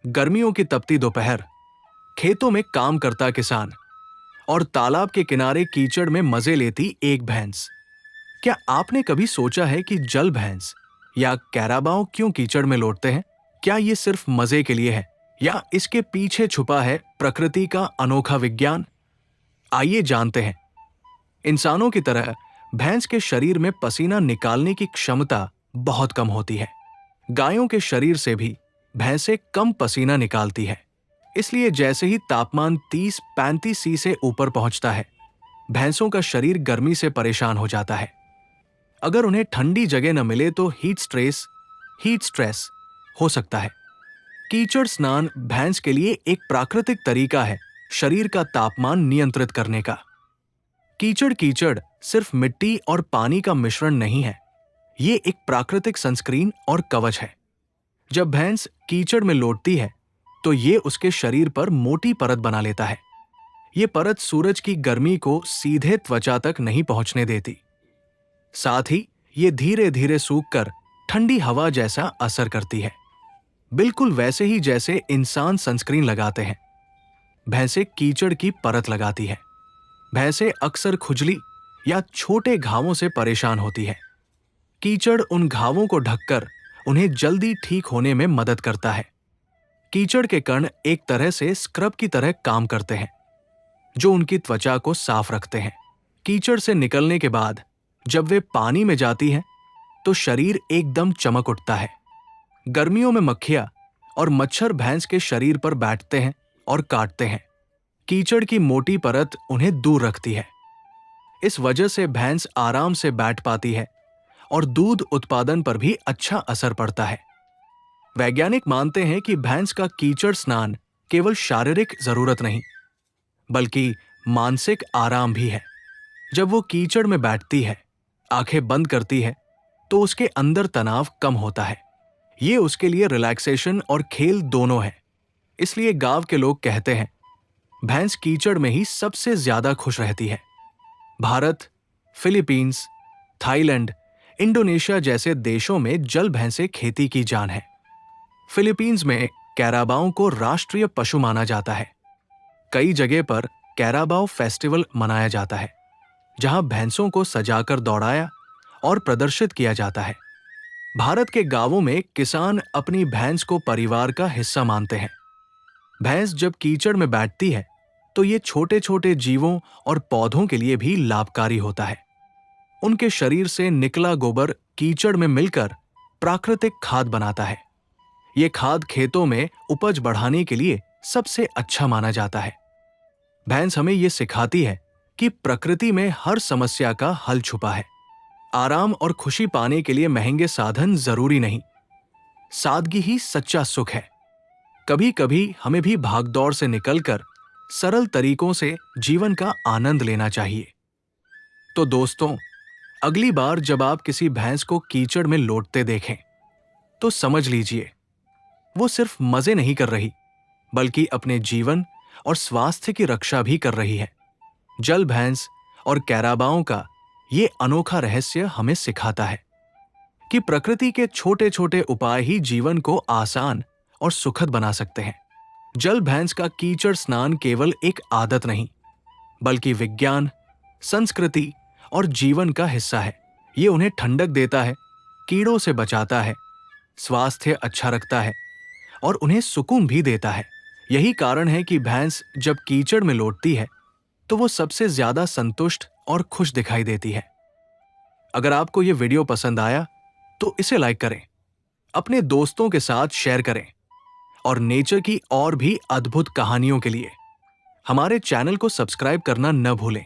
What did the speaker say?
गर्मियों की तपती दोपहर, खेतों में काम करता किसान और तालाब के किनारे कीचड़ में मजे लेती एक भैंस। क्या आपने कभी सोचा है कि जल भैंस या कैराबाओ क्यों कीचड़ में लौटते हैं? क्या ये सिर्फ मजे के लिए है या इसके पीछे छुपा है प्रकृति का अनोखा विज्ञान? आइए जानते हैं। इंसानों की तरह भैंस के शरीर में पसीना निकालने की क्षमता बहुत कम होती है। गायों के शरीर से भी भैंसें कम पसीना निकालती है। इसलिए जैसे ही तापमान 30-35 सी से ऊपर पहुंचता है, भैंसों का शरीर गर्मी से परेशान हो जाता है। अगर उन्हें ठंडी जगह न मिले तो हीट स्ट्रेस हो सकता है। कीचड़ स्नान भैंस के लिए एक प्राकृतिक तरीका है शरीर का तापमान नियंत्रित करने का। कीचड़ सिर्फ मिट्टी और पानी का मिश्रण नहीं है, ये एक प्राकृतिक सनस्क्रीन और कवच है। जब भैंस कीचड़ में लौटती है तो ये उसके शरीर पर मोटी परत बना लेता है। ये परत सूरज की गर्मी को सीधे त्वचा तक नहीं पहुंचने देती। साथ ही ये धीरे धीरे सूखकर ठंडी हवा जैसा असर करती है, बिल्कुल वैसे ही जैसे इंसान सनस्क्रीन लगाते हैं। भैंसें कीचड़ की परत लगाती है। भैंसें अक्सर खुजली या छोटे घावों से परेशान होती है। कीचड़ उन घावों को ढककर उन्हें जल्दी ठीक होने में मदद करता है। कीचड़ के कण एक तरह से स्क्रब की तरह काम करते हैं, जो उनकी त्वचा को साफ रखते हैं। कीचड़ से निकलने के बाद जब वे पानी में जाती हैं, तो शरीर एकदम चमक उठता है। गर्मियों में मक्खियां और मच्छर भैंस के शरीर पर बैठते हैं और काटते हैं। कीचड़ की मोटी परत उन्हें दूर रखती है। इस वजह से भैंस आराम से बैठ पाती है और दूध उत्पादन पर भी अच्छा असर पड़ता है। वैज्ञानिक मानते हैं कि भैंस का कीचड़ स्नान केवल शारीरिक जरूरत नहीं, बल्कि मानसिक आराम भी है। जब वो कीचड़ में बैठती है, आंखें बंद करती है, तो उसके अंदर तनाव कम होता है। ये उसके लिए रिलैक्सेशन और खेल दोनों है। इसलिए गांव के लोग कहते हैं, भैंस कीचड़ में ही सबसे ज्यादा खुश रहती है। भारत, फिलीपींस, थाईलैंड, इंडोनेशिया जैसे देशों में जल भैंसें खेती की जान है। फिलीपींस में कैराबाओ को राष्ट्रीय पशु माना जाता है। कई जगह पर कैराबाओ फेस्टिवल मनाया जाता है, जहां भैंसों को सजाकर दौड़ाया और प्रदर्शित किया जाता है। भारत के गांवों में किसान अपनी भैंस को परिवार का हिस्सा मानते हैं। भैंस जब कीचड़ में बैठती है, तो ये छोटे छोटे जीवों और पौधों के लिए भी लाभकारी होता है। उनके शरीर से निकला गोबर कीचड़ में मिलकर प्राकृतिक खाद बनाता है। ये खाद खेतों में उपज बढ़ाने के लिए सबसे अच्छा माना जाता है। भैंस हमें ये सिखाती है कि प्रकृति में हर समस्या का हल छुपा है। आराम और खुशी पाने के लिए महंगे साधन जरूरी नहीं, सादगी ही सच्चा सुख है। कभी कभी हमें भी भागदौड़ से निकलकर सरल तरीकों से जीवन का आनंद लेना चाहिए। तो दोस्तों, अगली बार जब आप किसी भैंस को कीचड़ में लौटते देखें, तो समझ लीजिए वो सिर्फ मजे नहीं कर रही, बल्कि अपने जीवन और स्वास्थ्य की रक्षा भी कर रही है। जल भैंस और कैराबाओं का ये अनोखा रहस्य हमें सिखाता है कि प्रकृति के छोटे छोटे उपाय ही जीवन को आसान और सुखद बना सकते हैं। जल भैंस का कीचड़ स्नान केवल एक आदत नहीं, बल्कि विज्ञान, संस्कृति और जीवन का हिस्सा है। ये उन्हें ठंडक देता है, कीड़ों से बचाता है, स्वास्थ्य अच्छा रखता है और उन्हें सुकून भी देता है। यही कारण है कि भैंस जब कीचड़ में लौटती है, तो वो सबसे ज्यादा संतुष्ट और खुश दिखाई देती है। अगर आपको ये वीडियो पसंद आया तो इसे लाइक करें, अपने दोस्तों के साथ शेयर करें और नेचर की और भी अद्भुत कहानियों के लिए हमारे चैनल को सब्सक्राइब करना न भूलें।